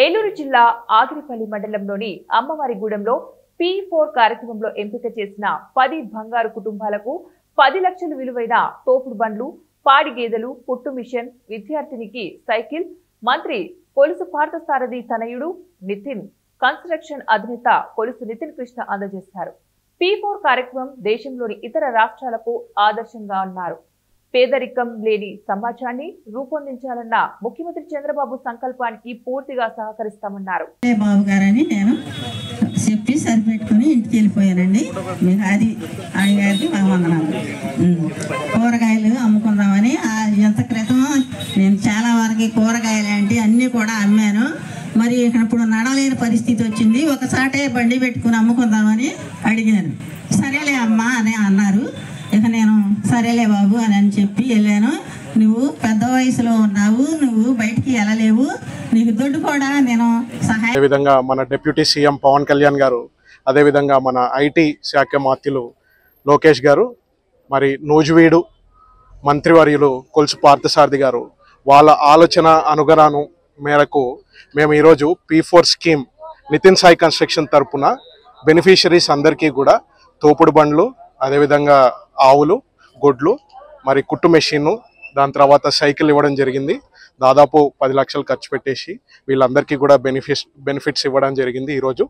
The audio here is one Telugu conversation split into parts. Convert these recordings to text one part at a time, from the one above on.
ఏలూరు జిల్లా ఆగిరిపల్లి మండలంలోని అమ్మవారిగూడెంలో P4 కార్యక్రమంలో ఎంపిక చేసిన 10 బంగారు కుటుంబాలకు 10 లక్షల విలువైన తోపుడు బండ్లు, పాడి గేదెలు, పుట్టు మిషన్, విద్యార్థినికి సైకిల్ మంత్రి కొలుసు పార్థసారథి తనయుడు నితిన్ కన్స్ట్రక్షన్ అధినేత కొలుసు నితిన్ కృష్ణ అందజేశారు. P4 కార్యక్రమం దేశంలోని ఇతర రాష్ట్రాలకు ఆదర్శంగా అన్నారు. పేదరికం లేని సమాజాన్ని రూపొందించాలన్న ముఖ్యమంత్రి చంద్రబాబు సంకల్పానికి పూర్తిగా సహకరిస్తామన్నారు. బాబు గారని నేను చెప్పి సరిపెట్టుకుని ఇంటికి వెళ్ళిపోయానండి. మీకు అది ఆయన గారికి మా వందనాలు. కూరగాయలు అమ్ముకుందామని ఎంత క్రితం నేను చాలా వరకు కూరగాయలు అంటే అన్నీ కూడా అమ్మాను. మరి ఇప్పుడు నడవలేని పరిస్థితి వచ్చింది. ఒకసాటే బండి పెట్టుకుని అమ్ముకుందామని అడిగాను. సరేలే అమ్మా అని అన్నారు. ఇక నేను సరేలే బాబు అని చెప్పి వెళ్ళాను. నువ్వు పెద్ద వయసులో ఉన్నావు, నువ్వు బయటికి వెళ్ళలేవు, నీకు దుడ్డు కూడా నేను సహాయం. అదేవిధంగా మన డిప్యూటీ సీఎం పవన్ కళ్యాణ్ గారు, అదేవిధంగా మన ఐటీ శాఖ మంత్రులు లోకేష్ గారు, మరి నూజివీడు మంత్రివర్యులు కొలుసు పార్థసారథి గారు వాళ్ళ ఆలోచన అనుగుణం మేరకు మేము ఈరోజు P4 scheme Nitin Sai construction తరఫున బెనిఫిషరీస్ అందరికీ కూడా తోపుడు బండ్లు, అదేవిధంగా ఆవులు, గొడ్లు, మరి కుట్టు మెషిన్, దాని తర్వాత సైకిల్ ఇవ్వడం జరిగింది. దాదాపు 10 లక్షలు ఖర్చు పెట్టేసి వీళ్ళందరికీ కూడా బెనిఫిట్స్ ఇవ్వడం జరిగింది ఈరోజు.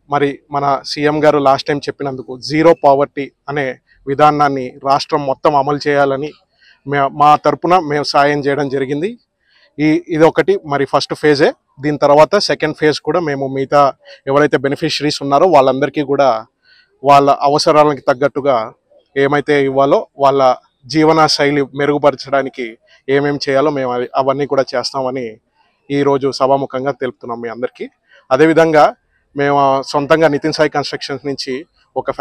మరి మన సీఎం గారు లాస్ట్ టైం చెప్పినందుకు జీరో పావర్టీ అనే విధానాన్ని రాష్ట్రం మొత్తం అమలు చేయాలని మా తరపున మేము సాయం చేయడం జరిగింది. ఇది ఒకటి మరి ఫస్ట్ ఫేజే. దీని తర్వాత సెకండ్ ఫేజ్ కూడా మేము మిగతా ఎవరైతే బెనిఫిషరీస్ ఉన్నారో వాళ్ళందరికీ కూడా వాళ్ళ అవసరాలకు తగ్గట్టుగా ఏమైతే ఇవ్వాలో, వాళ్ళ జీవన శైలి మెరుగుపరచడానికి ఏమేమి చేయాలో మేము అవన్నీ కూడా చేస్తామని ఈరోజు సభాముఖంగా తెలుపుతున్నాం మీ అందరికీ. అదేవిధంగా మేము సొంతంగా నితిన్ సాయి కన్స్ట్రక్షన్స్ నుంచి ఒక